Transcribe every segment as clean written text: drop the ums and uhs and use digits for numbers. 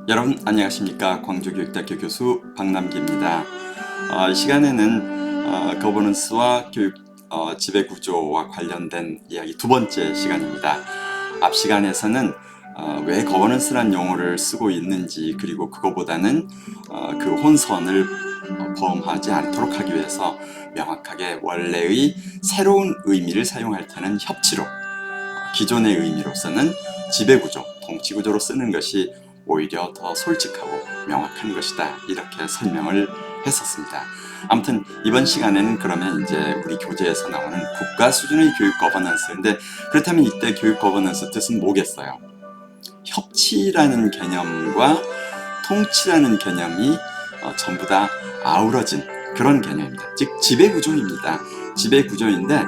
여러분 안녕하십니까. 광주교육대학교 교수 박남기입니다. 이 시간에는 거버넌스와 교육 지배구조와 관련된 이야기 두 번째 시간입니다. 앞 시간에서는 왜 거버넌스란 용어를 쓰고 있는지, 그리고 그거보다는 그 혼선을 범하지 않도록 하기 위해서 명확하게 원래의 새로운 의미를 사용할 때는 협치로, 기존의 의미로서는 지배구조, 통치구조로 쓰는 것이 오히려 더 솔직하고 명확한 것이다, 이렇게 설명을 했었습니다. 아무튼 이번 시간에는 그러면 이제 우리 교재에서 나오는 국가 수준의 교육 거버넌스인데, 그렇다면 이때 교육 거버넌스 뜻은 뭐겠어요? 협치라는 개념과 통치라는 개념이 전부 다 아우러진 그런 개념입니다. 즉 지배구조입니다. 지배구조인데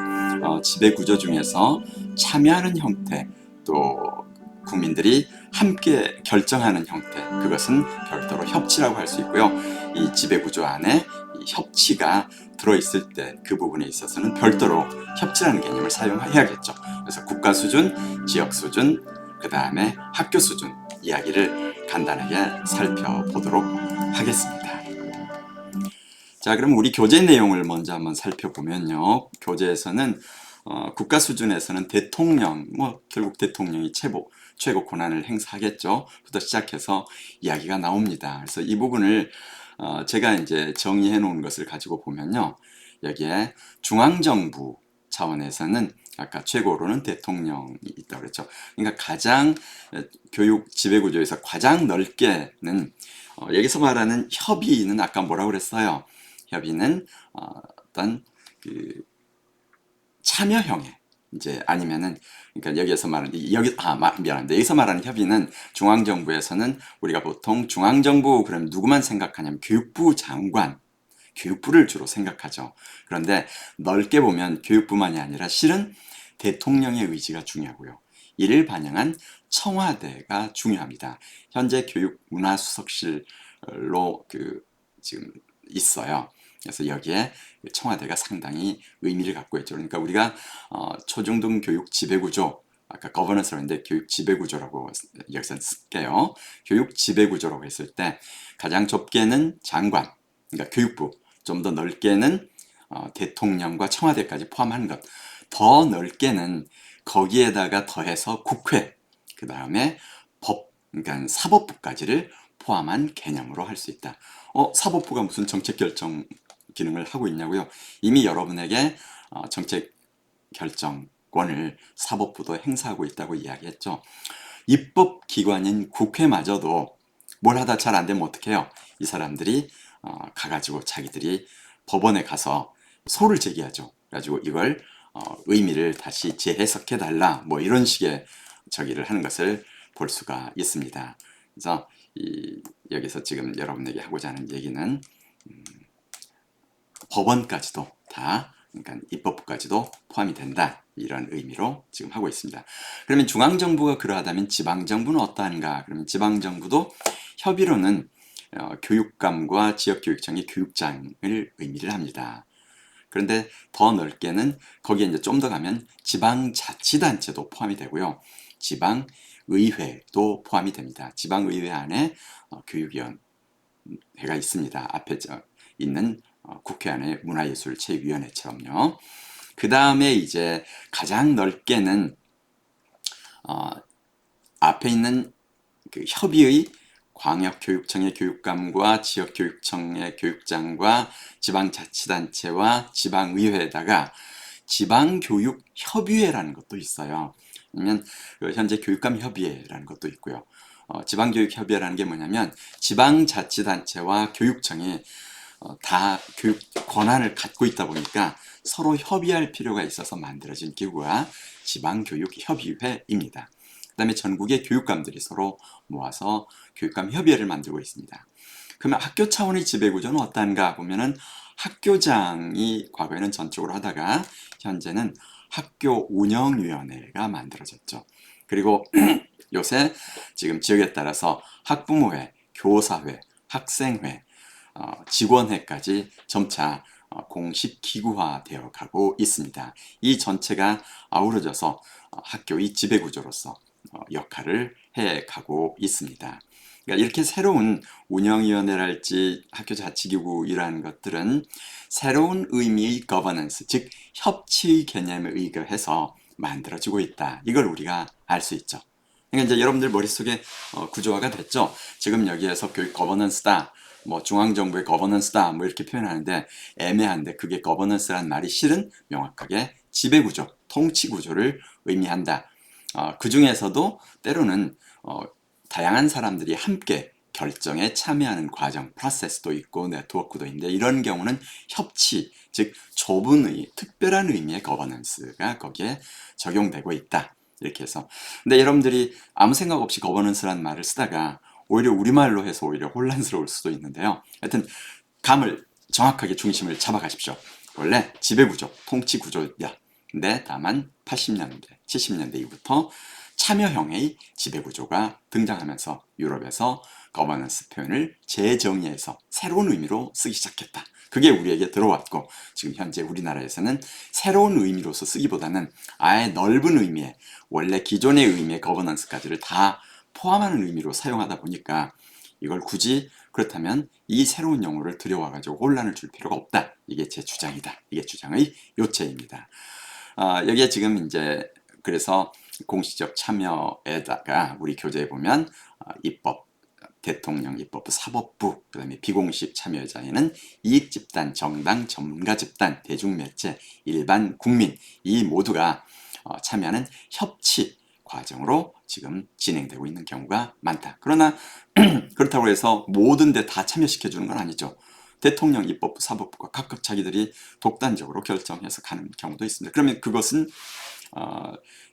지배구조 중에서 참여하는 형태, 또 국민들이 함께 결정하는 형태, 그것은 별도로 협치라고 할 수 있고요. 이 지배구조 안에 이 협치가 들어있을 때 그 부분에 있어서는 별도로 협치라는 개념을 사용해야겠죠. 그래서 국가 수준, 지역 수준, 그 다음에 학교 수준 이야기를 간단하게 살펴보도록 하겠습니다. 자, 그럼 우리 교재 내용을 먼저 한번 살펴보면요. 교재에서는 국가 수준에서는 대통령, 결국 대통령이 최고 권한을 행사하겠죠. 부터 시작해서 이야기가 나옵니다. 그래서 이 부분을 제가 이제 정의해 놓은 것을 가지고 보면요. 여기에 중앙정부 차원에서는 아까 최고로는 대통령이 있다고 그랬죠. 그러니까 가장 교육 지배구조에서 가장 넓게는 여기서 말하는 협의는 아까 뭐라고 그랬어요? 협의는 어떤 그 참여형의, 이제 아니면은, 그러니까 여기에서 말하는 미안합니다. 여기서 말하는 협의는 중앙정부에서는 우리가 보통 중앙정부 그러면 누구만 생각하냐면 교육부 장관, 교육부를 주로 생각하죠. 그런데 넓게 보면 교육부만이 아니라 실은 대통령의 의지가 중요하고요. 이를 반영한 청와대가 중요합니다. 현재 교육문화수석실로 지금 있어요. 그래서 여기에 청와대가 상당히 의미를 갖고 있죠. 그러니까 우리가 초중등 교육 지배구조, 아까 거버넌스라고 했는데 교육 지배구조라고 여기서 쓸게요. 교육 지배구조라고 했을 때 가장 좁게는 장관, 그러니까 교육부, 좀 더 넓게는 대통령과 청와대까지 포함하는 것, 더 넓게는 거기에다가 더해서 국회, 그 다음에 법, 그러니까 사법부까지를 포함한 개념으로 할 수 있다. 사법부가 무슨 정책 결정 기능을 하고 있냐고요? 이미 여러분에게 정책 결정권을 사법부도 행사하고 있다고 이야기했죠. 입법기관인 국회마저도 뭘 하다 잘 안 되면 어떡해요? 이 사람들이 가가지고 자기들이 법원에 가서 소를 제기하죠. 그래가지고 이걸 의미를 다시 재해석해달라, 뭐 이런 식의 저기를 하는 것을 볼 수가 있습니다. 그래서 여기서 지금 여러분에게 하고자 하는 얘기는 법원까지도 다, 그러니까 입법부까지도 포함이 된다, 이런 의미로 지금 하고 있습니다. 그러면 중앙정부가 그러하다면 지방정부는 어떠한가? 그러면 지방정부도 협의로는 교육감과 지역교육청의 교육장을 의미를 합니다. 그런데 더 넓게는 거기에 이제 좀 더 가면 지방자치단체도 포함이 되고요. 지방의회도 포함이 됩니다. 지방의회 안에 교육위원회가 있습니다. 앞에 있는 국회 안에 문화예술체육위원회처럼요. 그 다음에 이제 가장 넓게는 앞에 있는 그 협의의 광역교육청의 교육감과 지역교육청의 교육장과 지방자치단체와 지방의회에다가 지방교육협의회라는 것도 있어요. 아니면 현재 교육감협의회라는 것도 있고요. 지방교육협의회라는 게 뭐냐면 지방자치단체와 교육청이 다 교육 권한을 갖고 있다 보니까 서로 협의할 필요가 있어서 만들어진 기구가 지방교육협의회입니다. 그 다음에 전국의 교육감들이 서로 모아서 교육감 협의회를 만들고 있습니다. 그러면 학교 차원의 지배구조는 어떤가 보면은 학교장이 과거에는 전적으로 하다가 현재는 학교 운영위원회가 만들어졌죠. 그리고 요새 지금 지역에 따라서 학부모회, 교사회, 학생회, 직원회까지 점차 공식 기구화되어 가고 있습니다. 이 전체가 아우러져서 학교의 지배구조로서 역할을 해가고 있습니다. 그러니까 이렇게 새로운 운영위원회랄지 학교 자치기구 이러한 것들은 새로운 의미의 거버넌스, 즉 협치 개념에 의거해서 만들어지고 있다. 이걸 우리가 알 수 있죠. 그러니까 이제 여러분들 머릿속에 구조화가 됐죠. 지금 여기에서 교육 거버넌스다, 뭐 중앙정부의 거버넌스다, 뭐 이렇게 표현하는데 애매한데, 그게 거버넌스란 말이 실은 명확하게 지배구조, 통치구조를 의미한다. 그 중에서도 때로는 다양한 사람들이 함께 결정에 참여하는 과정, 프로세스도 있고 네트워크도 있는데, 이런 경우는 협치, 즉 좁은 특별한 의미의 거버넌스가 거기에 적용되고 있다. 이렇게 해서. 근데 여러분들이 아무 생각 없이 거버넌스란 말을 쓰다가 오히려 우리말로 해서 오히려 혼란스러울 수도 있는데요. 하여튼 감을 정확하게 중심을 잡아가십시오. 원래 지배구조, 통치구조야. 근데 다만 80년대, 70년대 이후부터 참여형의 지배구조가 등장하면서 유럽에서 거버넌스 표현을 재정의해서 새로운 의미로 쓰기 시작했다. 그게 우리에게 들어왔고, 지금 현재 우리나라에서는 새로운 의미로서 쓰기보다는 아예 넓은 의미의, 원래 기존의 의미의 거버넌스까지를 다 포함하는 의미로 사용하다 보니까 이걸 굳이 그렇다면 이 새로운 용어를 들여와가지고 혼란을 줄 필요가 없다. 이게 제 주장이다. 이게 주장의 요체입니다. 여기에 지금 이제 그래서 공식적 참여에다가 우리 교재에 보면 입법, 대통령 입법부, 사법부, 그 다음에 비공식 참여자에는 이익집단, 정당, 전문가집단, 대중매체, 일반 국민, 이 모두가 참여하는 협치 과정으로 지금 진행되고 있는 경우가 많다. 그러나 그렇다고 해서 모든 데 다 참여시켜주는 건 아니죠. 대통령, 입법부, 사법부가 각각 자기들이 독단적으로 결정해서 가는 경우도 있습니다. 그러면 그것은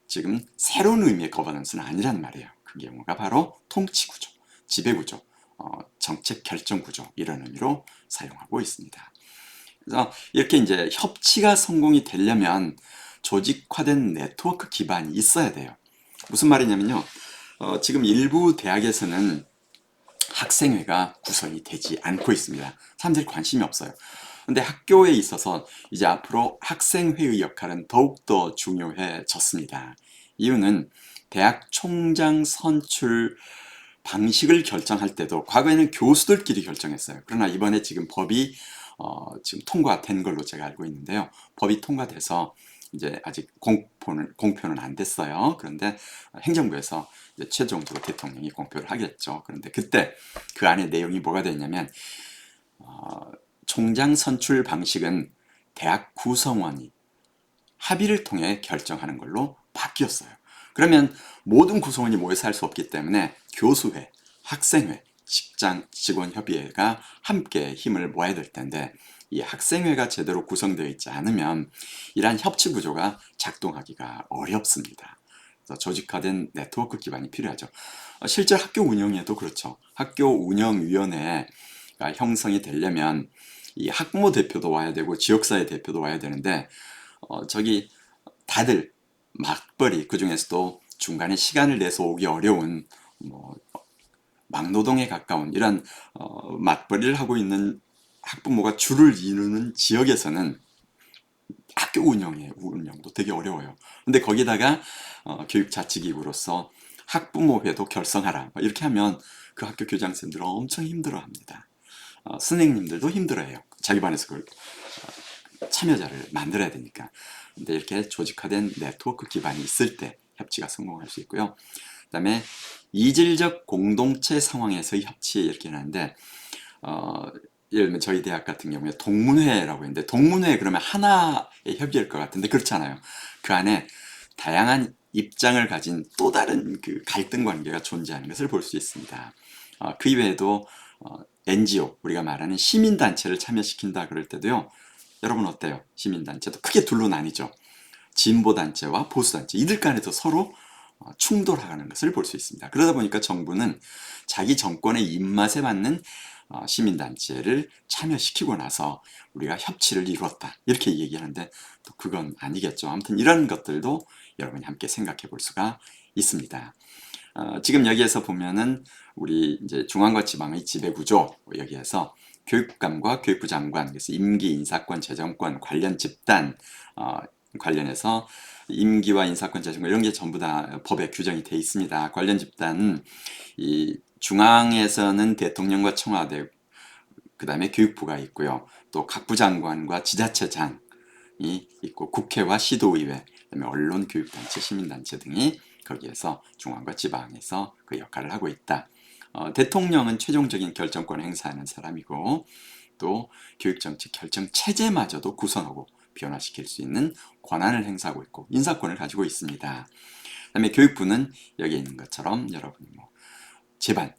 지금 새로운 의미의 거버넌스는 아니란 말이에요. 그 경우가 바로 통치구조, 지배구조, 정책 결정구조, 이런 의미로 사용하고 있습니다. 그래서 이렇게 이제 협치가 성공이 되려면 조직화된 네트워크 기반이 있어야 돼요. 무슨 말이냐면요. 지금 일부 대학에서는 학생회가 구성이 되지 않고 있습니다. 사람들이 관심이 없어요. 근데 학교에 있어서 이제 앞으로 학생회의 역할은 더욱더 중요해졌습니다. 이유는 대학 총장 선출 방식을 결정할 때도 과거에는 교수들끼리 결정했어요. 그러나 이번에 지금 법이 지금 통과된 걸로 제가 알고 있는데요. 법이 통과돼서 이제 아직 공표는 안 됐어요. 그런데 행정부에서 이제 최종적으로 대통령이 공표를 하겠죠. 그런데 그때 그 안에 내용이 뭐가 되냐면 총장 선출 방식은 대학 구성원이 합의를 통해 결정하는 걸로 바뀌었어요. 그러면 모든 구성원이 모여서 할 수 없기 때문에 교수회, 학생회, 직장 직원협의회가 함께 힘을 모아야 될 텐데, 이 학생회가 제대로 구성되어 있지 않으면 이러한 협치 구조가 작동하기가 어렵습니다. 그래서 조직화된 네트워크 기반이 필요하죠. 실제 학교 운영에도 그렇죠. 학교 운영위원회가 형성이 되려면 이 학부모 대표도 와야 되고 지역사회 대표도 와야 되는데 저기 다들 맞벌이, 그 중에서도 중간에 시간을 내서 오기 어려운 뭐 막노동에 가까운 이런 맞벌이를 하고 있는 학부모가 줄을 이루는 지역에서는 학교 운영도 되게 어려워요. 근데 거기다가 교육자치기구로서 학부모회도 결성하라 이렇게 하면 그 학교 교장선생님들은 엄청 힘들어합니다. 선생님들도 힘들어해요. 자기 반에서 그걸 참여자를 만들어야 되니까. 근데 이렇게 조직화된 네트워크 기반이 있을 때 협치가 성공할 수 있고요. 그 다음에 이질적 공동체 상황에서의 협치, 이렇게 하는데 예를 들면 저희 대학 같은 경우에 동문회라고 했는데, 동문회 그러면 하나의 협의일 것 같은데 그렇지 않아요. 그 안에 다양한 입장을 가진 또 다른 그 갈등 관계가 존재하는 것을 볼 수 있습니다. 그 이외에도 NGO, 우리가 말하는 시민단체를 참여시킨다 그럴 때도요. 여러분 어때요? 시민단체도 크게 둘로 나뉘죠. 진보단체와 보수단체, 이들 간에도 서로 충돌하는 것을 볼 수 있습니다. 그러다 보니까 정부는 자기 정권의 입맛에 맞는 시민단체를 참여시키고 나서 우리가 협치를 이루었다 이렇게 얘기하는데, 또 그건 아니겠죠. 아무튼 이런 것들도 여러분이 함께 생각해 볼 수가 있습니다. 지금 여기에서 보면은 우리 이제 중앙과 지방의 지배구조, 여기에서 교육감과 교육부 장관, 그래서 임기, 인사권, 재정권, 관련 집단 관련해서 임기와 인사권 자신 이런 게 전부 다 법에 규정이 돼 있습니다. 관련 집단 이 중앙에서는 대통령과 청와대, 그다음에 교육부가 있고요. 또 각부 장관과 지자체장이 있고 국회와 시도의회, 그다음에 언론, 교육단체, 시민단체 등이 거기에서 중앙과 지방에서 그 역할을 하고 있다. 대통령은 최종적인 결정권을 행사하는 사람이고 또 교육정책 결정 체제마저도 구성하고 변화시킬 수 있는 권한을 행사하고 있고 인사권을 가지고 있습니다. 그다음에 교육부는 여기에 있는 것처럼 여러분이 제반,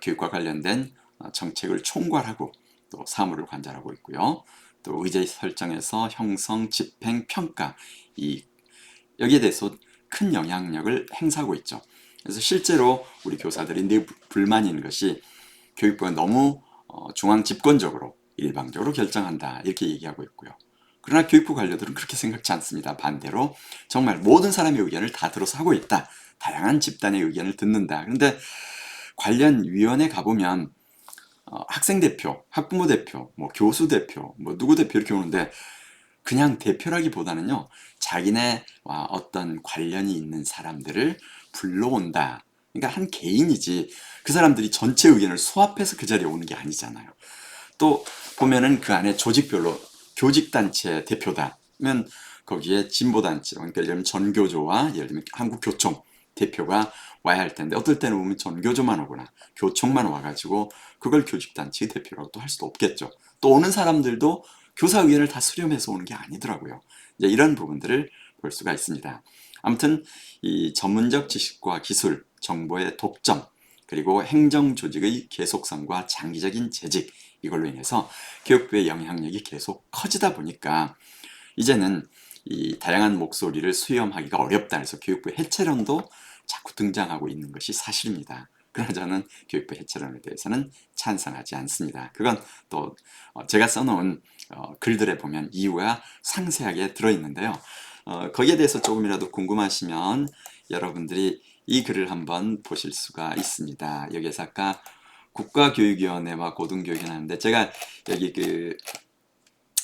교육과 관련된 정책을 총괄하고 또 사무를 관장하고 있고요. 또 의제 설정에서 형성, 집행, 평가 여기에 대해서 큰 영향력을 행사하고 있죠. 그래서 실제로 우리 교사들이 늘 불만이 있는 것이 교육부가 너무 중앙 집권적으로 일방적으로 결정한다 이렇게 얘기하고 있고요. 그러나 교육부 관료들은 그렇게 생각지 않습니다. 반대로 정말 모든 사람의 의견을 다 들어서 하고 있다. 다양한 집단의 의견을 듣는다. 그런데 관련 위원회 가보면 학생 대표, 학부모 대표, 교수 대표, 누구 대표 이렇게 오는데 그냥 대표라기보다는요, 자기네와 어떤 관련이 있는 사람들을 불러온다. 그러니까 한 개인이지 그 사람들이 전체 의견을 수합해서 그 자리에 오는 게 아니잖아요. 또 보면은 그 안에 조직별로 교직단체 대표다면 거기에 진보단체, 그러니까 예를 들면 전교조와 예를 들면 한국교총 대표가 와야 할 텐데 어떨 때는 보면 전교조만 오거나 교총만 와가지고 그걸 교직단체의 대표라고 또 할 수도 없겠죠. 또 오는 사람들도 교사 의견을 다 수렴해서 오는 게 아니더라고요. 이제 이런 부분들을 볼 수가 있습니다. 아무튼 이 전문적 지식과 기술, 정보의 독점, 그리고 행정 조직의 계속성과 장기적인 재직, 이걸로 인해서 교육부의 영향력이 계속 커지다 보니까 이제는 이 다양한 목소리를 수렴하기가 어렵다 해서 교육부 해체론도 자꾸 등장하고 있는 것이 사실입니다. 그러나 저는 교육부 해체론에 대해서는 찬성하지 않습니다. 그건 또 제가 써놓은 글들에 보면 이유가 상세하게 들어있는데요. 거기에 대해서 조금이라도 궁금하시면 여러분들이 이 글을 한번 보실 수가 있습니다. 여기에서 아까 국가교육위원회와 고등교육위원회 하는데 제가 여기 그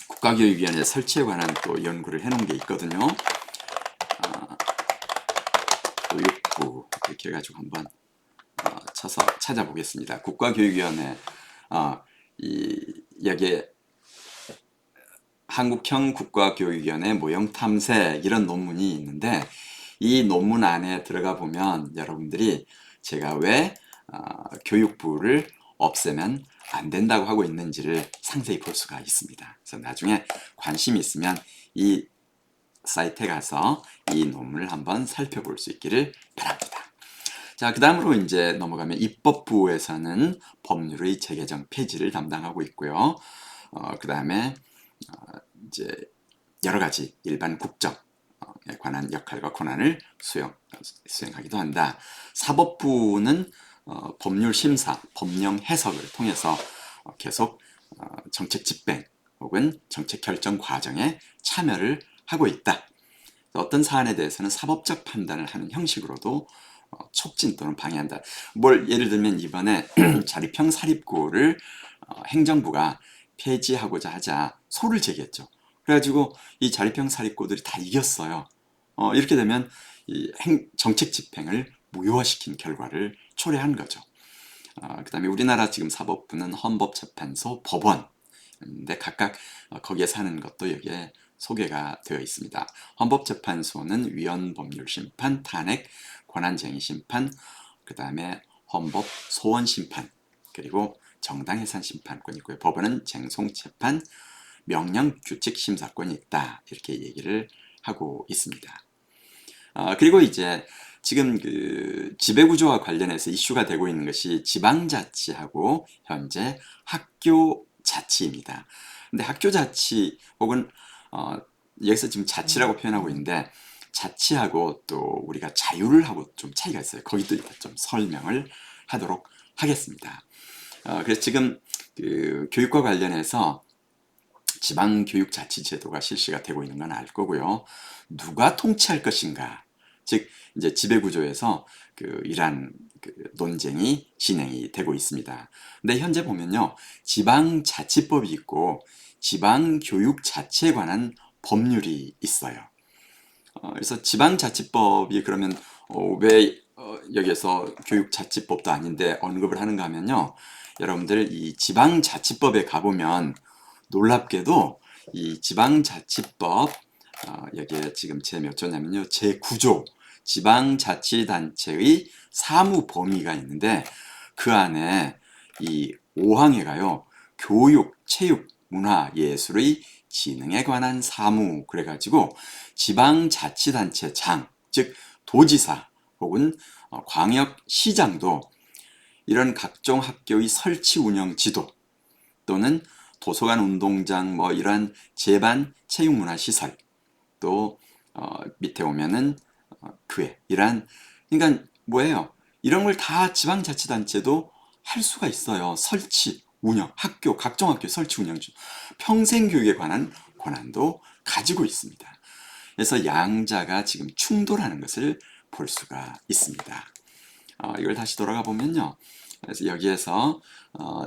국가교육위원회 설치에 관한 또 연구를 해놓은 게 있거든요. 교육부 이렇게 해가지고 한번 쳐서 찾아보겠습니다. 국가교육위원회 여기에 한국형 국가교육위원회 모형 탐색 이런 논문이 있는데 이 논문 안에 들어가 보면 여러분들이 제가 왜 교육부를 없애면 안 된다고 하고 있는지를 상세히 볼 수가 있습니다. 그래서 나중에 관심이 있으면 이 사이트에 가서 이 논문을 한번 살펴볼 수 있기를 바랍니다. 자, 그 다음으로 이제 넘어가면 입법부에서는 법률의 재개정 폐지를 담당하고 있고요. 그 다음에 이제 여러 가지 일반 국정에 관한 역할과 권한을 수행하기도 한다. 사법부는 법률 심사, 법령 해석을 통해서 계속 정책 집행 혹은 정책 결정 과정에 참여를 하고 있다. 어떤 사안에 대해서는 사법적 판단을 하는 형식으로도 촉진 또는 방해한다. 예를 들면 이번에 자립형 사립고를 행정부가 폐지하고자 하자 소를 제기했죠. 그래가지고 이 자립형 사립고들이 다 이겼어요. 이렇게 되면 이 정책 집행을 무효화시킨 결과를 초래한 거죠. 그 다음에 우리나라 지금 사법부는 헌법재판소, 법원인데 각각 거기에 사는 것도 여기에 소개가 되어 있습니다. 헌법재판소는 위헌법률심판, 탄핵, 권한쟁의심판, 그 다음에 헌법 소원심판, 그리고 정당해산심판권이 있고요. 법원은 쟁송재판, 명령규칙심사권이 있다. 이렇게 얘기를 하고 있습니다. 그리고 이제 지금 그 지배구조와 관련해서 이슈가 되고 있는 것이 지방자치하고 현재 학교자치입니다. 근데 학교자치 혹은 여기서 지금 자치라고 표현하고 있는데 자치하고 또 우리가 자유를 하고 좀 차이가 있어요. 거기도 좀 설명을 하도록 하겠습니다. 그래서 지금 그 교육과 관련해서 지방교육자치제도가 실시가 되고 있는 건 알 거고요. 누가 통치할 것인가? 즉 이제 지배구조에서 이러한 논쟁이 진행이 되고 있습니다. 근데 현재 보면요, 지방자치법이 있고 지방교육자치에 관한 법률이 있어요. 그래서 지방자치법이 그러면 왜 여기에서 교육자치법도 아닌데 언급을 하는가 하면요. 여러분들 이 지방자치법에 가보면 놀랍게도 이 지방자치법 여기에 지금 제 몇 조냐면요. 제9조 지방자치단체의 사무 범위가 있는데 그 안에 이 5항에 가요. 교육, 체육, 문화, 예술의 진흥에 관한 사무 그래가지고 지방자치단체장, 즉 도지사 혹은 광역시장도 이런 각종 학교의 설치 운영 지도 또는 도서관 운동장 뭐 이러한 제반 체육문화시설 또 밑에 오면은 교회 이러한 그러니까 뭐예요? 이런 걸 다 지방자치단체도 할 수가 있어요. 설치, 운영, 학교, 각종 학교 설치 운영 중 평생교육에 관한 권한도 가지고 있습니다. 그래서 양자가 지금 충돌하는 것을 볼 수가 있습니다. 이걸 다시 돌아가 보면요. 그래서 여기에서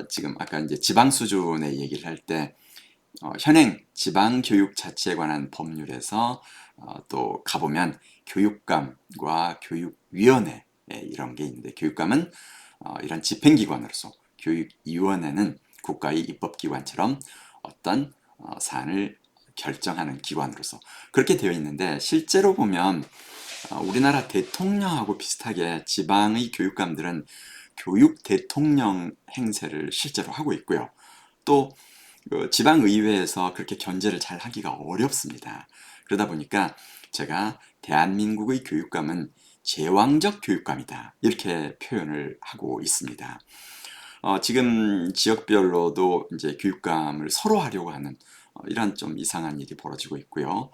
지금 아까 이제 지방 수준의 얘기를 할 때 현행 지방교육자치에 관한 법률에서 또 가보면 교육감과 교육위원회 이런 게 있는데 교육감은 이런 집행기관으로서 교육위원회는 국가의 입법기관처럼 어떤 사안을 결정하는 기관으로서 그렇게 되어 있는데 실제로 보면 우리나라 대통령하고 비슷하게 지방의 교육감들은 교육 대통령 행세를 실제로 하고 있고요. 또 지방의회에서 그렇게 견제를 잘 하기가 어렵습니다. 그러다 보니까 제가 대한민국의 교육감은 제왕적 교육감이다 이렇게 표현을 하고 있습니다. 지금 지역별로도 이제 교육감을 서로 하려고 하는 이런 좀 이상한 일이 벌어지고 있고요.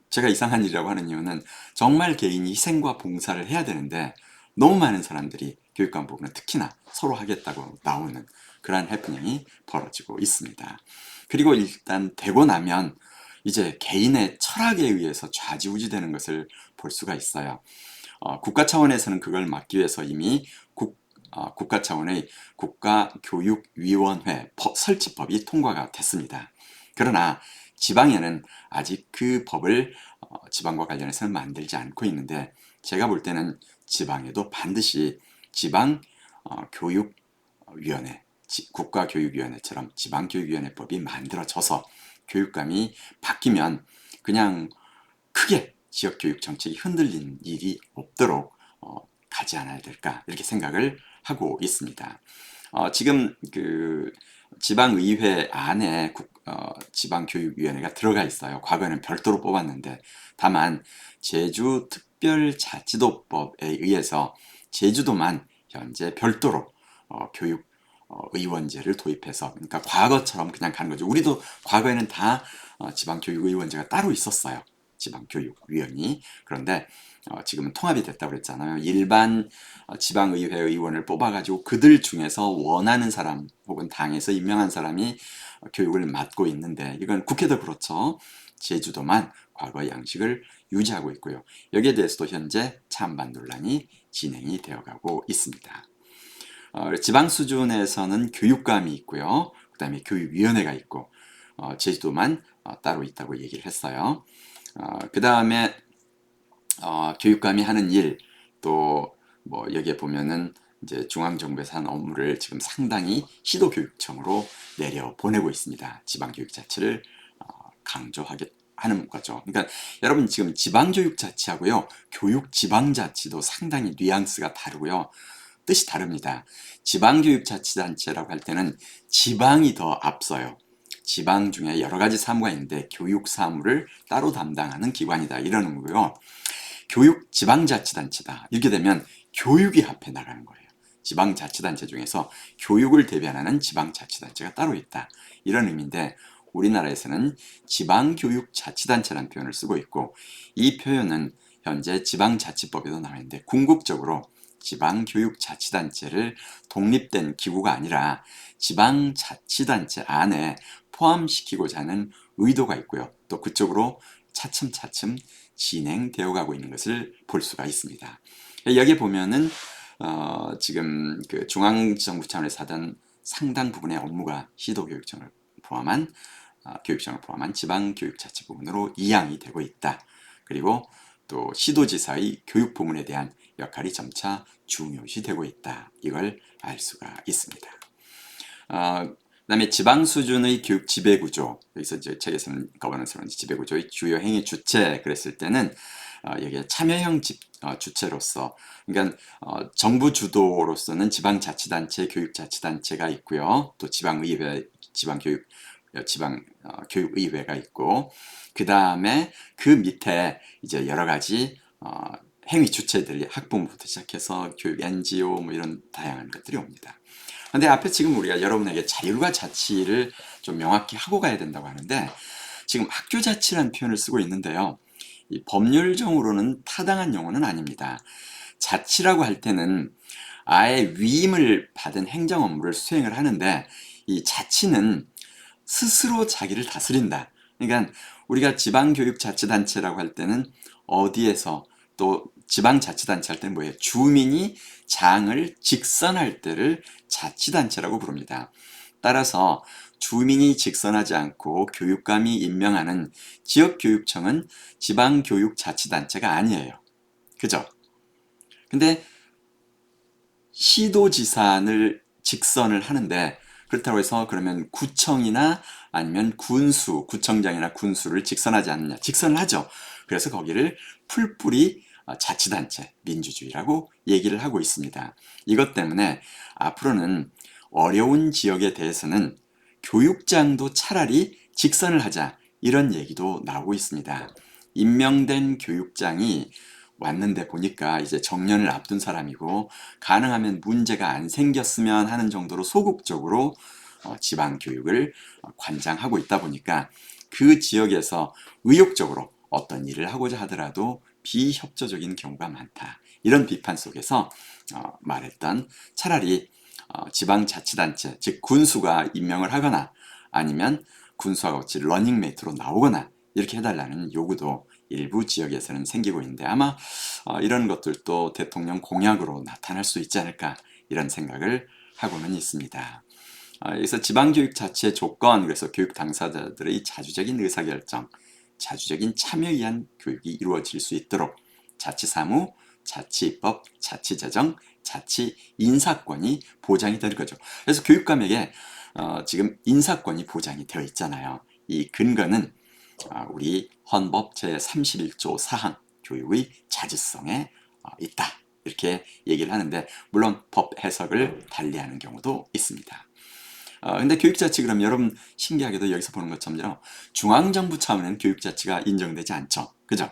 제가 이상한 일이라고 하는 이유는 정말 개인이 희생과 봉사를 해야 되는데 너무 많은 사람들이 교육감 부분은 특히나 서로 하겠다고 나오는 그러한 해프닝이 벌어지고 있습니다. 그리고 일단 되고 나면 이제 개인의 철학에 의해서 좌지우지되는 것을 볼 수가 있어요. 국가 차원에서는 그걸 막기 위해서 이미 국가 차원의 국가교육위원회 설치법이 통과가 됐습니다. 그러나 지방에는 아직 그 법을 지방과 관련해서는 만들지 않고 있는데 제가 볼 때는 지방에도 반드시 지방교육위원회, 국가교육위원회처럼 지방교육위원회법이 만들어져서 교육감이 바뀌면 그냥 크게 지역교육 정책이 흔들린 일이 없도록 가지 않아야 될까 이렇게 생각을 하고 있습니다. 지금 그 지방의회 안에 지방교육위원회가 들어가 있어요. 과거에는 별도로 뽑았는데 다만 제주특별자치도법에 의해서 제주도만 현재 별도로 교육 의원제를 도입해서 그러니까 과거처럼 그냥 가는 거죠. 우리도 과거에는 다 지방교육의원제가 따로 있었어요. 지방교육위원이. 그런데 지금은 통합이 됐다고 그랬잖아요. 일반 지방의회 의원을 뽑아가지고 그들 중에서 원하는 사람 혹은 당에서 임명한 사람이 교육을 맡고 있는데 이건 국회도 그렇죠. 제주도만 과거의 양식을 유지하고 있고요. 여기에 대해서도 현재 찬반 논란이 진행이 되어가고 있습니다. 지방 수준에서는 교육감이 있고요. 그 다음에 교육위원회가 있고 제주도만 따로 있다고 얘기를 했어요. 그 다음에 교육감이 하는 일, 또 뭐 여기에 보면은 이제 중앙정부에서 하는 업무를 지금 상당히 시도교육청으로 내려 보내고 있습니다. 지방교육자치를 강조하게 하는 거죠. 그러니까 여러분 지금 지방교육자치하고요, 교육지방자치도 상당히 뉘앙스가 다르고요. 뜻이 다릅니다. 지방교육자치단체라고 할 때는 지방이 더 앞서요. 지방 중에 여러 가지 사무가 있는데 교육 사무를 따로 담당하는 기관이다 이러는 거고요. 교육 지방자치단체다 이렇게 되면 교육이 앞에 나가는 거예요. 지방자치단체 중에서 교육을 대변하는 지방자치단체가 따로 있다 이런 의미인데 우리나라에서는 지방교육자치단체라는 표현을 쓰고 있고 이 표현은 현재 지방자치법에도 나와 있는데 궁극적으로 지방교육자치단체를 독립된 기구가 아니라 지방자치단체 안에 포함시키고자 하는 의도가 있고요. 또 그쪽으로 차츰차츰 진행되어 가고 있는 것을 볼 수가 있습니다. 여기 보면은 지금 그 중앙정부 차원에서 하던 상당 부분의 업무가 시도교육청을 포함한 교육청을 포함한 지방교육자치 부분으로 이양이 되고 있다. 그리고 또 시도지사의 교육 부문에 대한 역할이 점차 중요시되고 있다. 이걸 알 수가 있습니다. 그다음에 지방 수준의 교육 지배구조, 여기서 이제 책에서는 거버넌스는 지배구조의 주요 행위 주체 그랬을 때는 여기에 참여형 주체로서, 그러니까 정부 주도로서는 지방자치단체, 교육자치단체가 있고요. 또 지방의회, 교육의회가 있고, 그 다음에 그 밑에 이제 여러 가지 행위 주체들이 학부모부터 시작해서 교육 NGO 뭐 이런 다양한 것들이 옵니다. 근데 앞에 지금 우리가 여러분에게 자율과 자치를 좀 명확히 하고 가야 된다고 하는데, 지금 학교 자치라는 표현을 쓰고 있는데요. 이 법률적으로는 타당한 용어는 아닙니다. 자치라고 할 때는 아예 위임을 받은 행정 업무를 수행을 하는데, 이 자치는 스스로 자기를 다스린다. 그러니까 우리가 지방교육자치단체라고 할 때는 어디에서, 또 지방자치단체 할 때는 뭐예요? 주민이 장을 직선할 때를 자치단체라고 부릅니다. 따라서 주민이 직선하지 않고 교육감이 임명하는 지역교육청은 지방교육자치단체가 아니에요. 그죠? 근데 시도지사를 직선을 하는데, 그렇다고 해서 그러면 구청이나 아니면 구청장이나 군수를 직선하지 않느냐? 직선을 하죠. 그래서 거기를 풀뿌리 자치단체, 민주주의라고 얘기를 하고 있습니다. 이것 때문에 앞으로는 어려운 지역에 대해서는 교육장도 차라리 직선을 하자, 이런 얘기도 나오고 있습니다. 임명된 교육장이 왔는데 보니까 이제 정년을 앞둔 사람이고, 가능하면 문제가 안 생겼으면 하는 정도로 소극적으로 지방교육을 관장하고 있다 보니까 그 지역에서 의욕적으로 어떤 일을 하고자 하더라도 비협조적인 경우가 많다. 이런 비판 속에서 말했던, 차라리 지방자치단체, 즉 군수가 임명을 하거나 아니면 군수와 같이 러닝메이트로 나오거나 이렇게 해달라는 요구도 일부 지역에서는 생기고 있는데, 아마 이런 것들도 대통령 공약으로 나타날 수 있지 않을까, 이런 생각을 하고는 있습니다. 그래서 지방교육 자체의 조건, 그래서 교육 당사자들의 자주적인 의사결정, 자주적인 참여에 의한 교육이 이루어질 수 있도록 자치사무, 자치입법, 자치재정, 자치인사권이 보장이 될 거죠. 그래서 교육감에게 지금 인사권이 보장이 되어 있잖아요. 이 근거는 우리 헌법 제31조 4항 교육의 자주성에 있다, 이렇게 얘기를 하는데, 물론 법 해석을 달리하는 경우도 있습니다. 근데 교육자치, 그럼 여러분 신기하게도 여기서 보는 것처럼 중앙정부 차원에는 교육자치가 인정되지 않죠. 그죠?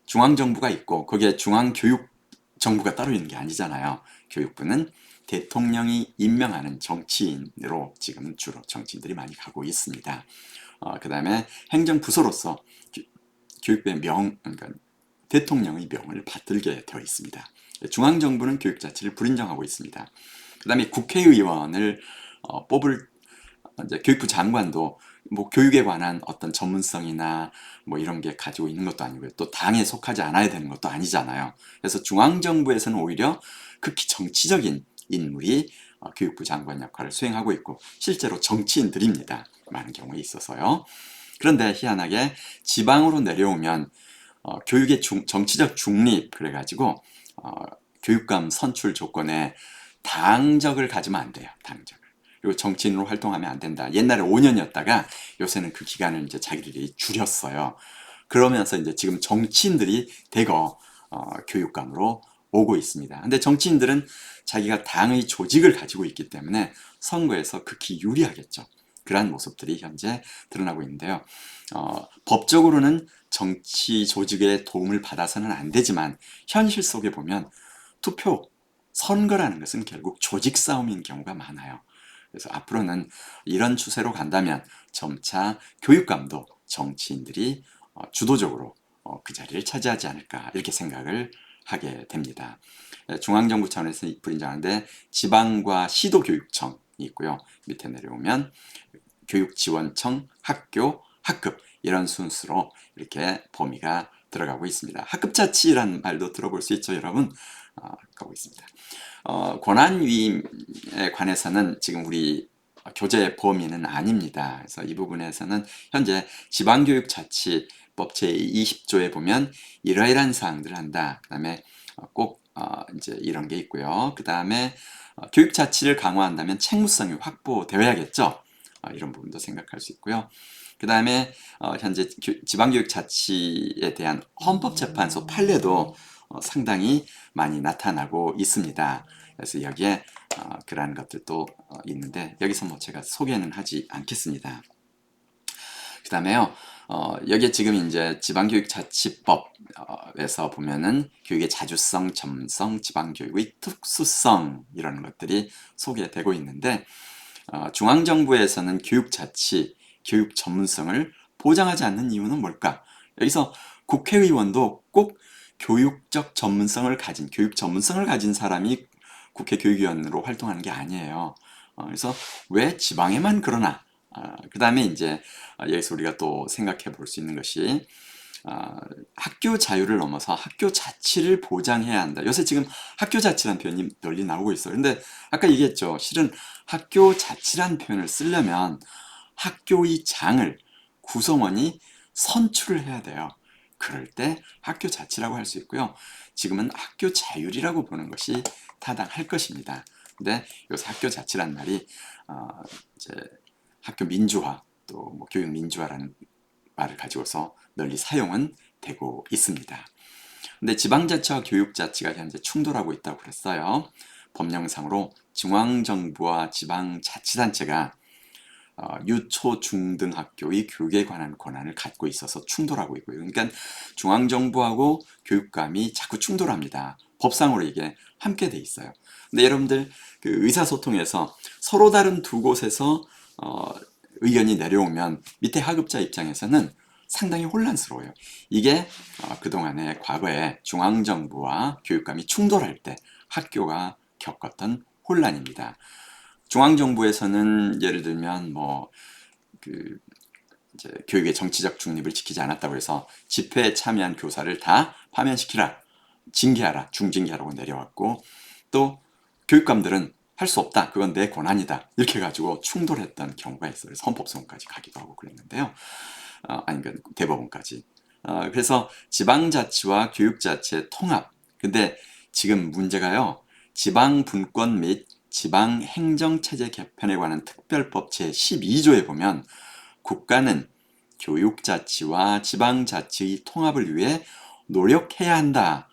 중앙정부가 있고 거기에 중앙교육정부가 따로 있는 게 아니잖아요. 교육부는 대통령이 임명하는 정치인으로 지금 주로 정치인들이 많이 가고 있습니다. 그 다음에 행정부서로서 교육부의 그러니까 대통령의 명을 받들게 되어 있습니다. 중앙정부는 교육자치를 불인정하고 있습니다. 그 다음에 국회의원을 뽑을 이제 교육부 장관도 뭐 교육에 관한 어떤 전문성이나 뭐 이런 게 가지고 있는 것도 아니고요. 또 당에 속하지 않아야 되는 것도 아니잖아요. 그래서 중앙정부에서는 오히려 극히 정치적인 인물이 교육부 장관 역할을 수행하고 있고, 실제로 정치인들입니다. 많은 경우에 있어서요. 그런데 희한하게 지방으로 내려오면 교육의 정치적 중립, 그래가지고 교육감 선출 조건에 당적을 가지면 안 돼요. 당적을. 그리고 정치인으로 활동하면 안 된다. 옛날에 5년이었다가 요새는 그 기간을 이제 자기들이 줄였어요. 그러면서 이제 지금 정치인들이 대거 교육감으로 오고 있습니다. 근데 정치인들은 자기가 당의 조직을 가지고 있기 때문에 선거에서 극히 유리하겠죠. 그러한 모습들이 현재 드러나고 있는데요. 법적으로는 정치 조직의 도움을 받아서는 안 되지만, 현실 속에 보면 투표, 선거라는 것은 결국 조직 싸움인 경우가 많아요. 그래서 앞으로는 이런 추세로 간다면 점차 교육감도 정치인들이 주도적으로 그 자리를 차지하지 않을까, 이렇게 생각을 하게 됩니다. 중앙정부 차원에서 불인정하는데 지방과 시도교육청이 있고요. 밑에 내려오면 교육지원청, 학교, 학급, 이런 순서로 이렇게 범위가 들어가고 있습니다. 학급자치라는 말도 들어볼 수 있죠, 여러분. 가고 있습니다. 권한위임에 관해서는 지금 우리 교재 범위는 아닙니다. 그래서 이 부분에서는 현재 지방교육자치 교육자치법 제20조에 보면 이러이러한 사항들을 한다. 그 다음에 꼭 이제 이런 게 있고요. 그 다음에 교육자치를 강화한다면 책무성이 확보되어야겠죠. 이런 부분도 생각할 수 있고요. 그 다음에 현재 지방교육자치에 대한 헌법재판소 판례도 상당히 많이 나타나고 있습니다. 그래서 여기에 그러한 것들도 있는데 여기서 뭐 제가 소개는 하지 않겠습니다. 그 다음에요, 여기에 지금 이제 지방교육자치법에서 보면은 교육의 자주성, 점성, 지방교육의 특수성 이런 것들이 소개되고 있는데 중앙정부에서는 교육자치, 교육 전문성을 보장하지 않는 이유는 뭘까? 여기서 국회의원도 꼭 교육적 전문성을 가진, 교육 전문성을 가진 사람이 국회 교육위원으로 활동하는 게 아니에요. 그래서 왜 지방에만 그러나? 그 다음에 이제 여기서 우리가 또 생각해 볼 수 있는 것이 학교 자유를 넘어서 학교 자치를 보장해야 한다. 요새 지금 학교 자치라는 표현이 널리 나오고 있어요. 근데 아까 얘기했죠. 실은 학교 자치라는 표현을 쓰려면 학교의 장을 구성원이 선출을 해야 돼요. 그럴 때 학교 자치라고 할 수 있고요. 지금은 학교 자율이라고 보는 것이 타당할 것입니다. 근데 요새 학교 자치란 말이 이제 학교 민주화 또 뭐 교육 민주화라는 말을 가지고서 널리 사용은 되고 있습니다. 근데 지방자치와 교육자치가 현재 충돌하고 있다고 그랬어요. 법령상으로 중앙정부와 지방자치단체가 유초, 중등학교의 교육에 관한 권한을 갖고 있어서 충돌하고 있고요. 그러니까 중앙정부하고 교육감이 자꾸 충돌합니다. 법상으로 이게 함께 돼 있어요. 근데 여러분들 그 의사소통에서 서로 다른 두 곳에서 의견이 내려오면 밑에 하급자 입장에서는 상당히 혼란스러워요. 이게 그동안에 과거에 중앙정부와 교육감이 충돌할 때 학교가 겪었던 혼란입니다. 중앙정부에서는 예를 들면 이제 교육의 정치적 중립을 지키지 않았다고 해서 집회에 참여한 교사를 다 파면시키라, 징계하라, 중징계하라고 내려왔고 또 교육감들은 할 수 없다. 그건 내 권한이다. 이렇게 가지고 충돌했던 경우가 있어요. 그래서 헌법소원까지 가기도 하고 그랬는데요. 아니, 대법원까지. 그래서 지방자치와 교육자치의 통합. 근데 지금 문제가요. 지방분권 및 지방행정체제 개편에 관한 특별법 제12조에 보면 국가는 교육자치와 지방자치의 통합을 위해 노력해야 한다.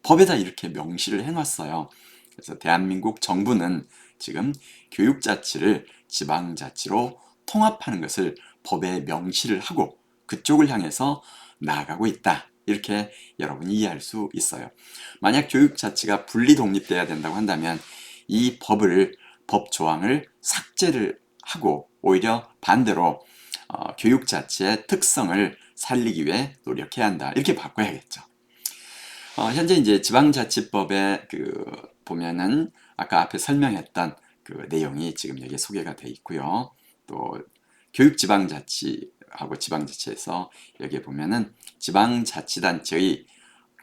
법에다 이렇게 명시를 해놨어요. 그래서 대한민국 정부는 지금 교육자치를 지방자치로 통합하는 것을 법에 명시를 하고 그쪽을 향해서 나아가고 있다. 이렇게 여러분이 이해할 수 있어요. 만약 교육자치가 분리 독립돼야 된다고 한다면 이 법 조항을 삭제를 하고 오히려 반대로 교육자치의 특성을 살리기 위해 노력해야 한다. 이렇게 바꿔야겠죠. 현재 이제 지방자치법에 보면은 아까 앞에 설명했던 그 내용이 지금 여기에 소개가 돼 있고요. 또 교육지방자치하고 지방자치에서 여기에 보면은 지방자치단체의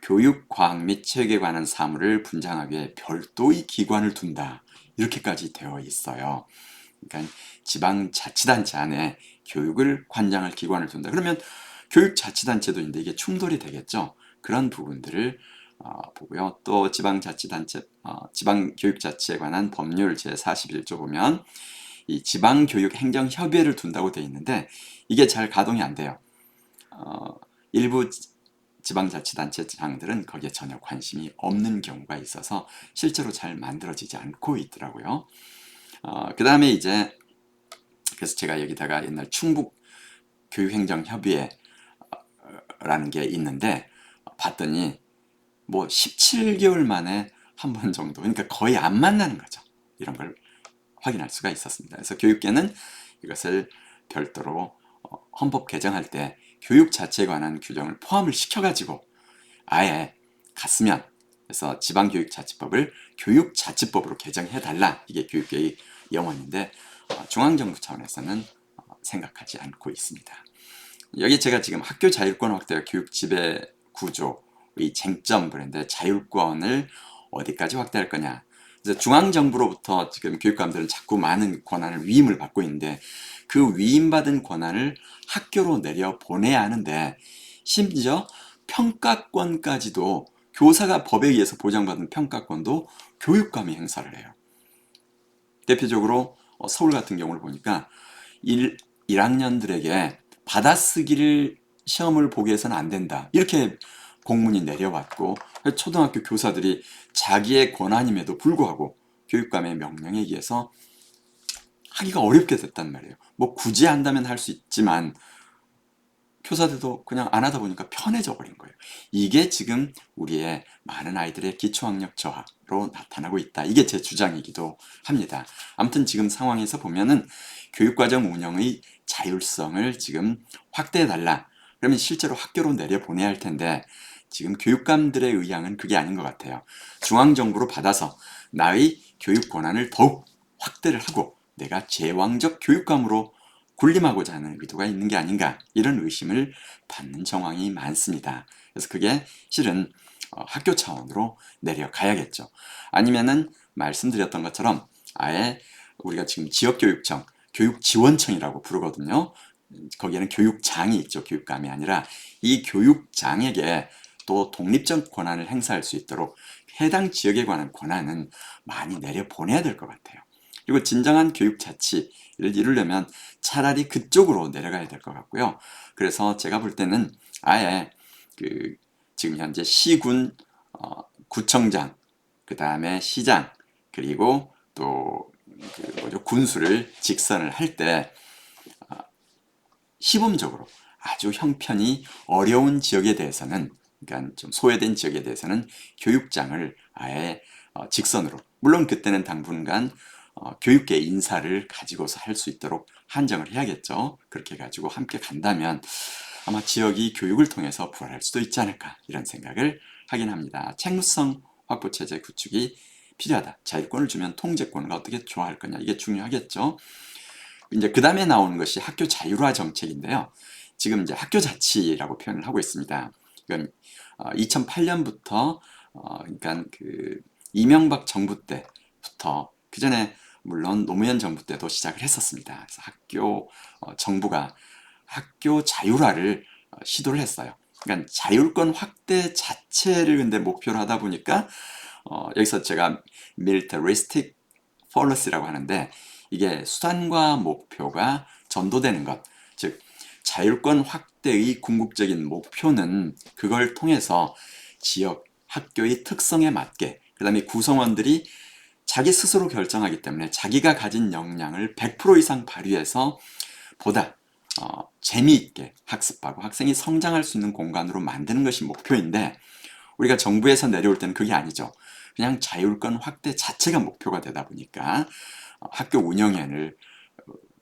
교육, 과학 및 체육에 관한 사무를 분장하기 위해 별도의 기관을 둔다. 이렇게까지 되어 있어요. 그러니까 지방자치단체 안에 교육을 관장할 기관을 둔다. 그러면 교육자치단체도 있는데 이게 충돌이 되겠죠. 그런 부분들을 보고요. 또 지방자치단체, 지방교육자치에 관한 법률 제41조 보면 이 지방교육행정협의회를 둔다고 되어 있는데 이게 잘 가동이 안 돼요. 일부 지방자치단체장들은 거기에 전혀 관심이 없는 경우가 있어서 실제로 잘 만들어지지 않고 있더라고요. 그 다음에 이제 그래서 제가 여기다가 옛날 충북교육행정협의회라는 게 있는데 봤더니 뭐 17개월 만에 한 번 정도, 그러니까 거의 안 만나는 거죠. 이런 걸 확인할 수가 있었습니다. 그래서 교육계는 이것을 별도로 헌법 개정할 때 교육 자체에 관한 규정을 포함을 시켜가지고 아예 갔으면, 그래서 지방교육자치법을 교육자치법으로 개정해달라. 이게 교육계의 염원인데 중앙정부 차원에서는 생각하지 않고 있습니다. 여기 제가 지금 학교 자율권 확대와 교육 지배 구조의 쟁점 그런데 자율권을 어디까지 확대할 거냐. 그래서 중앙정부로부터 지금 교육감들은 자꾸 많은 권한을 위임을 받고 있는데 그 위임받은 권한을 학교로 내려 보내야 하는데 심지어 평가권까지도 교사가 법에 의해서 보장받은 평가권도 교육감이 행사를 해요. 대표적으로 서울 같은 경우를 보니까 1학년들에게 받아쓰기를 시험을 보게 해서는 안 된다. 이렇게 공문이 내려왔고 초등학교 교사들이 자기의 권한임에도 불구하고 교육감의 명령에 의해서 하기가 어렵게 됐단 말이에요. 뭐 굳이 한다면 할 수 있지만 교사들도 그냥 안 하다 보니까 편해져 버린 거예요. 이게 지금 우리의 많은 아이들의 기초학력 저하로 나타나고 있다. 이게 제 주장이기도 합니다. 아무튼 지금 상황에서 보면은 교육과정 운영의 자율성을 지금 확대해달라. 그러면 실제로 학교로 내려보내야 할 텐데 지금 교육감들의 의향은 그게 아닌 것 같아요. 중앙정부로 받아서 나의 교육 권한을 더욱 확대를 하고 내가 제왕적 교육감으로 군림하고자 하는 의도가 있는 게 아닌가 이런 의심을 받는 정황이 많습니다. 그래서 그게 실은 학교 차원으로 내려가야겠죠. 아니면은 말씀드렸던 것처럼 아예 우리가 지금 지역교육청, 교육지원청이라고 부르거든요. 거기에는 교육장이 있죠. 교육감이 아니라 이 교육장에게 또 독립적 권한을 행사할 수 있도록 해당 지역에 관한 권한은 많이 내려보내야 될 것 같아요. 그리고 진정한 교육 자치를 이루려면 차라리 그쪽으로 내려가야 될 것 같고요. 그래서 제가 볼 때는 아예 지금 현재 시군 구청장, 그 다음에 시장, 그리고 또 군수를 직선을 할 때 시범적으로 아주 형편이 어려운 지역에 대해서는, 그러니까 좀 소외된 지역에 대해서는 교육장을 아예 직선으로, 물론 그때는 당분간 교육계 인사를 가지고서 할 수 있도록 한정을 해야겠죠. 그렇게 가지고 함께 간다면 아마 지역이 교육을 통해서 부활할 수도 있지 않을까 이런 생각을 하긴 합니다. 책무성 확보체제 구축이 필요하다. 자율권을 주면 통제권을 어떻게 조화할 거냐 이게 중요하겠죠. 이제 그 다음에 나오는 것이 학교 자율화 정책인데요. 지금 이제 학교 자치라고 표현을 하고 있습니다. 이건 2008년부터 그러니까 이명박 정부 때부터 그 전에 물론 노무현 정부 때도 시작을 했었습니다. 그래서 정부가 학교 자율화를 시도를 했어요. 그러니까 자율권 확대 자체를 근데 목표로 하다 보니까 여기서 제가 militaristic policy라고 하는데 이게 수단과 목표가 전도되는 것, 즉 자율권 확대의 궁극적인 목표는 그걸 통해서 지역 학교의 특성에 맞게 그 다음에 구성원들이 자기 스스로 결정하기 때문에 자기가 가진 역량을 100% 이상 발휘해서 보다 재미있게 학습하고 학생이 성장할 수 있는 공간으로 만드는 것이 목표인데 우리가 정부에서 내려올 때는 그게 아니죠. 그냥 자율권 확대 자체가 목표가 되다 보니까 학교 운영위원회를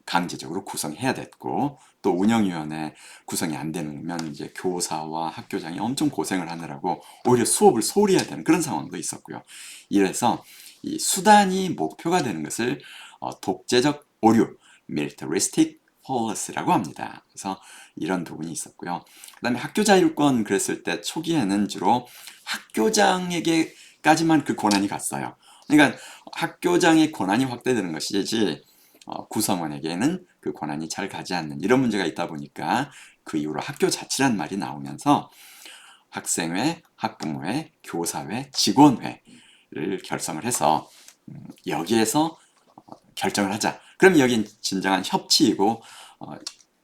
강제적으로 구성해야 됐고 또 운영위원회 구성이 안 되면 이제 교사와 학교장이 엄청 고생을 하느라고 오히려 수업을 소홀히 해야 되는 그런 상황도 있었고요. 이래서 이 수단이 목표가 되는 것을 독재적 오류, militaristic policy라고 합니다. 그래서 이런 부분이 있었고요. 그 다음에 학교 자율권 그랬을 때 초기에는 주로 학교장에게까지만 그 권한이 갔어요. 그러니까 학교장의 권한이 확대되는 것이지 구성원에게는 그 권한이 잘 가지 않는 이런 문제가 있다 보니까 그 이후로 학교 자치란 말이 나오면서 학생회, 학부모회, 교사회, 직원회를 결성을 해서 여기에서 결정을 하자. 그럼 여긴 진정한 협치이고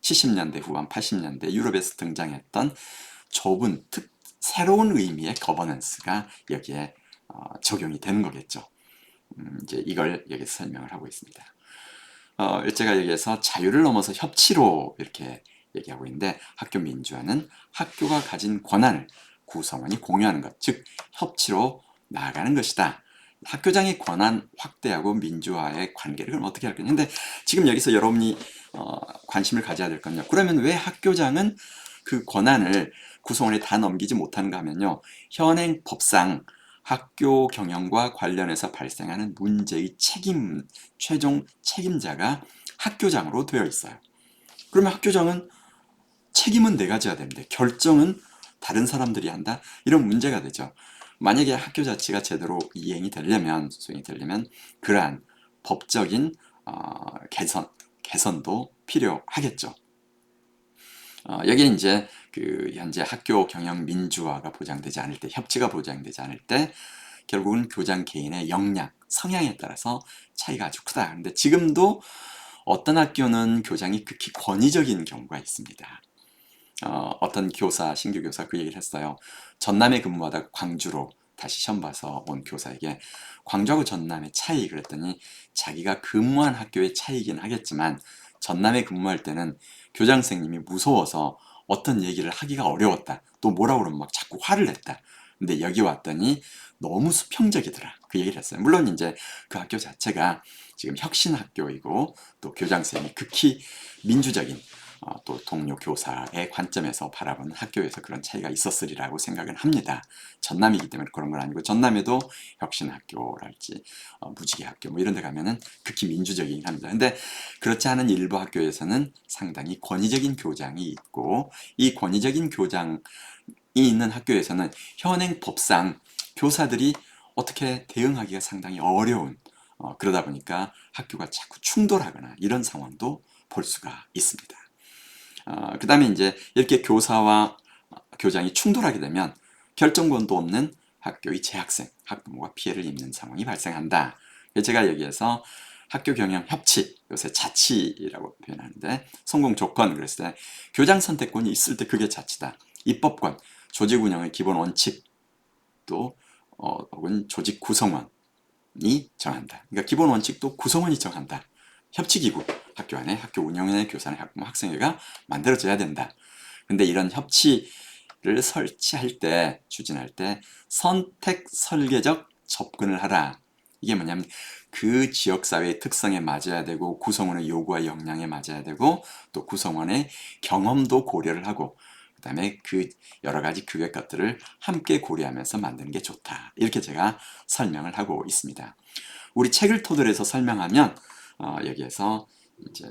70년대 후반, 80년대 유럽에서 등장했던 좁은 새로운 의미의 거버넌스가 여기에 적용이 되는 거겠죠. 이제 이걸 여기서 설명을 하고 있습니다. 제가 여기에서 자유를 넘어서 협치로 이렇게 얘기하고 있는데 학교 민주화는 학교가 가진 권한을 구성원이 공유하는 것, 즉 협치로 나아가는 것이다. 학교장의 권한 확대하고 민주화의 관계를 그럼 어떻게 할 거냐. 근데 지금 여기서 여러분이 관심을 가져야 될 건요. 그러면 왜 학교장은 그 권한을 구성원에 다 넘기지 못하는가 하면요. 현행 법상 학교 경영과 관련해서 발생하는 문제의 최종 책임자가 학교장으로 되어 있어요. 그러면 학교장은 책임은 내가 져야 되는데 결정은 다른 사람들이 한다? 이런 문제가 되죠. 만약에 학교 자치가 제대로 수행이 되려면 그러한 법적인 개선도 필요하겠죠. 여기에 이제 그 현재 학교 경영 민주화가 보장되지 않을 때, 협치가 보장되지 않을 때 결국은 교장 개인의 역량, 성향에 따라서 차이가 아주 크다. 그런데 지금도 어떤 학교는 교장이 극히 권위적인 경우가 있습니다. 어떤 교사, 신규 교사 그 얘기를 했어요. 전남에 근무하다가 광주로 다시 시험 봐서 온 교사에게 광주하고 전남의 차이 그랬더니 자기가 근무한 학교의 차이긴 하겠지만 전남에 근무할 때는 교장 선생님이 무서워서 어떤 얘기를 하기가 어려웠다. 또 뭐라 그러면 막 자꾸 화를 냈다. 근데 여기 왔더니 너무 수평적이더라. 그 얘기를 했어요. 물론 이제 그 학교 자체가 지금 혁신 학교이고 또 교장 선생님이 극히 민주적인 또 동료 교사의 관점에서 바라보는 학교에서 그런 차이가 있었으리라고 생각은 합니다. 전남이기 때문에 그런 건 아니고 전남에도 혁신학교랄지 무지개학교 뭐 이런 데 가면은 극히 민주적이긴 합니다. 근데 그렇지 않은 일부 학교에서는 상당히 권위적인 교장이 있고 이 권위적인 교장이 있는 학교에서는 현행 법상 교사들이 어떻게 대응하기가 상당히 어려운 그러다 보니까 학교가 자꾸 충돌하거나 이런 상황도 볼 수가 있습니다. 그 다음에 이제 이렇게 교사와 교장이 충돌하게 되면 결정권도 없는 학교의 재학생, 학부모가 피해를 입는 상황이 발생한다. 제가 여기에서 학교 경영 협치, 요새 자치라고 표현하는데 성공 조건 그랬을 때 교장 선택권이 있을 때 그게 자치다. 입법권, 조직 운영의 기본 원칙, 또 혹은 조직 구성원이 정한다. 그러니까 기본 원칙도 구성원이 정한다. 협치기구, 학교 안에 학교 운영위원회, 교사나 학부모, 학생회가 만들어져야 된다. 근데 이런 협치를 설치할 때, 추진할 때 선택 설계적 접근을 하라. 이게 뭐냐면 그 지역사회의 특성에 맞아야 되고 구성원의 요구와 역량에 맞아야 되고 또 구성원의 경험도 고려를 하고 그 다음에 그 여러 가지 그의 것들을 함께 고려하면서 만드는 게 좋다. 이렇게 제가 설명을 하고 있습니다. 우리 책을 토대로 해서 설명하면 여기에서 이제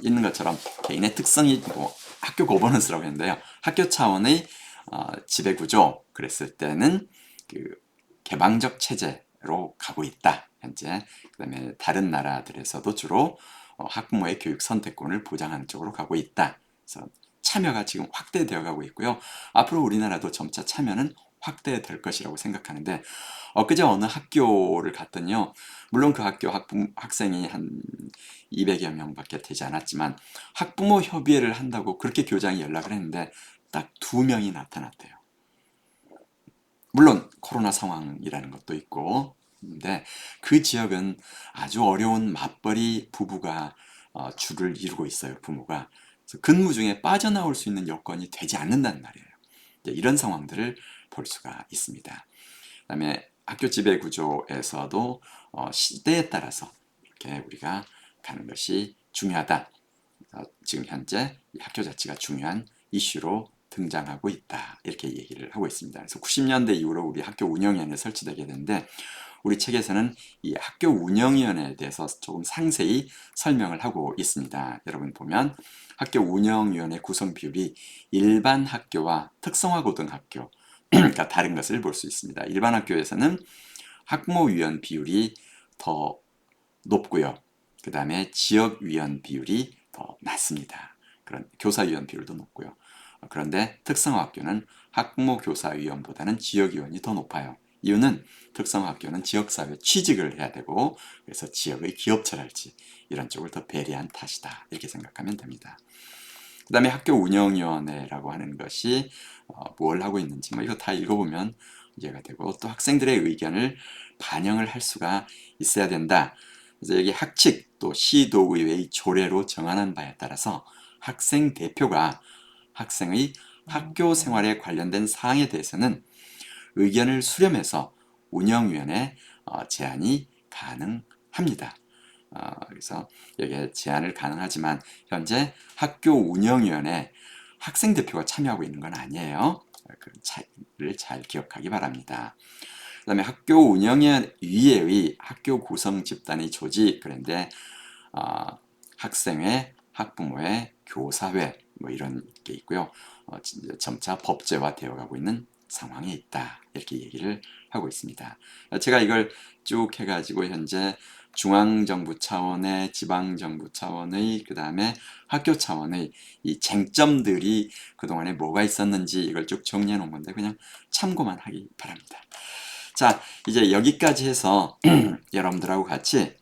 있는 것처럼 개인의 특성이 뭐 학교 거버넌스라고 했는데요. 학교 차원의 지배구조 그랬을 때는 그 개방적 체제로 가고 있다. 현재 그다음에 다른 나라들에서도 주로 학부모의 교육 선택권을 보장하는 쪽으로 가고 있다. 그래서 참여가 지금 확대되어 가고 있고요. 앞으로 우리나라도 점차 참여는 확대될 것이라고 생각하는데 엊그제 어느 학교를 갔더니요. 물론 그 학교 학생이 한 200여 명밖에 되지 않았지만 학부모 협의회를 한다고 그렇게 교장이 연락을 했는데 딱 2명이 나타났대요. 물론 코로나 상황이라는 것도 있고 근데 그 지역은 아주 어려운 맞벌이 부부가 주를 이루고 있어요. 부모가. 그래서 근무 중에 빠져나올 수 있는 여건이 되지 않는단 말이에요. 이런 상황들을 볼 수가 있습니다. 그다음에 학교 지배 구조에서도 시대에 따라서 이렇게 우리가 가는 것이 중요하다. 지금 현재 학교 자체가 중요한 이슈로 등장하고 있다. 이렇게 얘기를 하고 있습니다. 그래서 90년대 이후로 우리 학교 운영위원회 설치되게 되는데 우리 책에서는 이 학교 운영위원회에 대해서 조금 상세히 설명을 하고 있습니다. 여러분 보면 학교 운영위원회 구성 비율이 일반 학교와 특성화 고등학교 그러니까 다른 것을 볼 수 있습니다. 일반 학교에서는 학부모위원 비율이 더 높고요. 그 다음에 지역위원 비율이 더 낮습니다. 그런 교사위원 비율도 높고요. 그런데 특성화학교는 학부모 교사위원보다는 지역위원이 더 높아요. 이유는 특성화학교는 지역사회 취직을 해야 되고 그래서 지역의 기업처랄지 이런 쪽을 더 배려한 탓이다. 이렇게 생각하면 됩니다. 그 다음에 학교 운영위원회라고 하는 것이 뭘 하고 있는지 뭐 이거 다 읽어보면 이해가 되고 또 학생들의 의견을 반영을 할 수가 있어야 된다. 그래서 여기 학칙 또 시도의회의 조례로 정하는 바에 따라서 학생 대표가 학생의 학교 생활에 관련된 사항에 대해서는 의견을 수렴해서 운영위원회 제안이 가능합니다. 그래서 여기에 제안을 가능하지만 현재 학교 운영위원회 학생 대표가 참여하고 있는 건 아니에요. 그 차이를 잘 기억하기 바랍니다. 그 다음에 학교 운영위의 학교 구성 집단의 조직 그런데 학생회, 학부모회, 교사회 뭐 이런 게 있고요. 점차 법제화 되어가고 있는 상황에 있다. 이렇게 얘기를 하고 있습니다. 제가 이걸 쭉 해가지고 현재 중앙정부 차원의, 지방정부 차원의, 그 다음에 학교 차원의 이 쟁점들이 그동안에 뭐가 있었는지 이걸 쭉 정리해 놓은 건데 그냥 참고만 하기 바랍니다. 자, 이제 여기까지 해서 여러분들하고 같이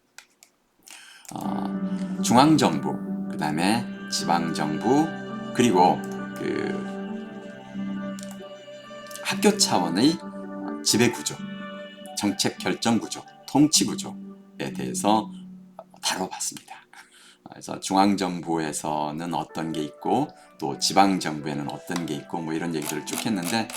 중앙정부, 그 다음에 지방정부, 그리고 그 학교 차원의 지배구조, 정책 결정구조, 통치구조에 대해서 다뤄봤습니다. 그래서 중앙정부에서는 어떤 게 있고 또 지방정부에는 어떤 게 있고 뭐 이런 얘기들을 쭉 했는데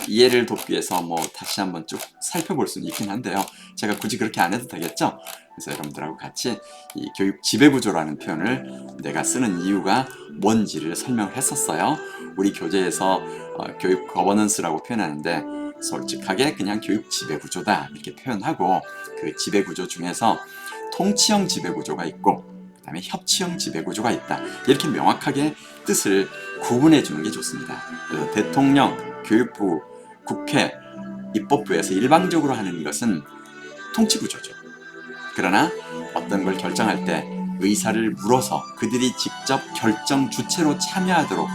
이해를 돕기 위해서 뭐 다시 한번 쭉 살펴볼 수는 있긴 한데요. 제가 굳이 그렇게 안 해도 되겠죠? 그래서 여러분들하고 같이 이 교육 지배구조라는 표현을 내가 쓰는 이유가 뭔지를 설명을 했었어요. 우리 교재에서 교육 거버넌스라고 표현하는데 솔직하게 그냥 교육 지배구조다 이렇게 표현하고 그 지배구조 중에서 통치형 지배구조가 있고 그 다음에 협치형 지배구조가 있다. 이렇게 명확하게 뜻을 구분해 주는 게 좋습니다. 그래서 대통령, 교육부, 국회, 입법부에서 일방적으로 하는 것은 통치구조죠. 그러나 어떤 걸 결정할 때 의사를 물어서 그들이 직접 결정 주체로 참여하도록,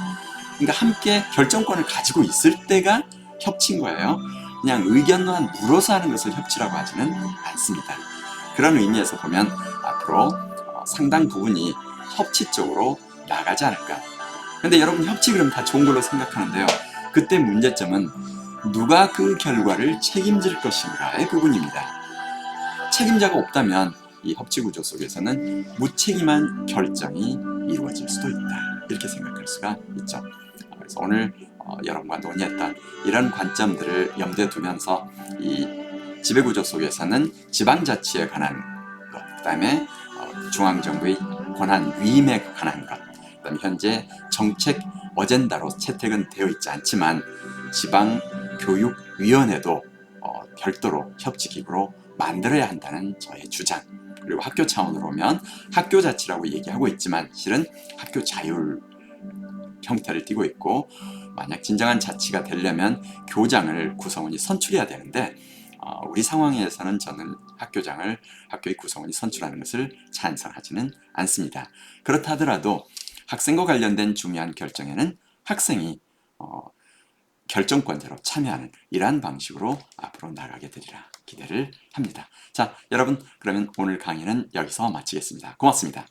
그러니까 함께 결정권을 가지고 있을 때가 협치인 거예요. 그냥 의견만 물어서 하는 것을 협치라고 하지는 않습니다. 그런 의미에서 보면 앞으로 상당 부분이 협치 쪽으로 나가지 않을까. 근데 여러분 협치 그럼 다 좋은 걸로 생각하는데요. 그때 문제점은 누가 그 결과를 책임질 것인가의 부분입니다. 책임자가 없다면 이 협치 구조 속에서는 무책임한 결정이 이루어질 수도 있다. 이렇게 생각할 수가 있죠. 그래서 오늘 여러분과 논의했던 이런 관점들을 염두에 두면서 이 지배구조 속에서는 지방자치에 관한 것, 그 다음에 중앙정부의 권한 위임에 관한 것, 그 다음에 현재 정책 어젠다로 채택은 되어 있지 않지만 지방교육위원회도 별도로 협치기구로 만들어야 한다는 저의 주장, 그리고 학교 차원으로 오면 학교자치라고 얘기하고 있지만 실은 학교 자율 형태를 띠고 있고, 만약 진정한 자치가 되려면 교장을 구성원이 선출해야 되는데 우리 상황에서는 저는 학교의 구성원이 선출하는 것을 찬성하지는 않습니다. 그렇다 하더라도 학생과 관련된 중요한 결정에는 학생이 결정권자로 참여하는 이러한 방식으로 앞으로 나가게 되리라 기대를 합니다. 자, 여러분, 그러면 오늘 강의는 여기서 마치겠습니다. 고맙습니다.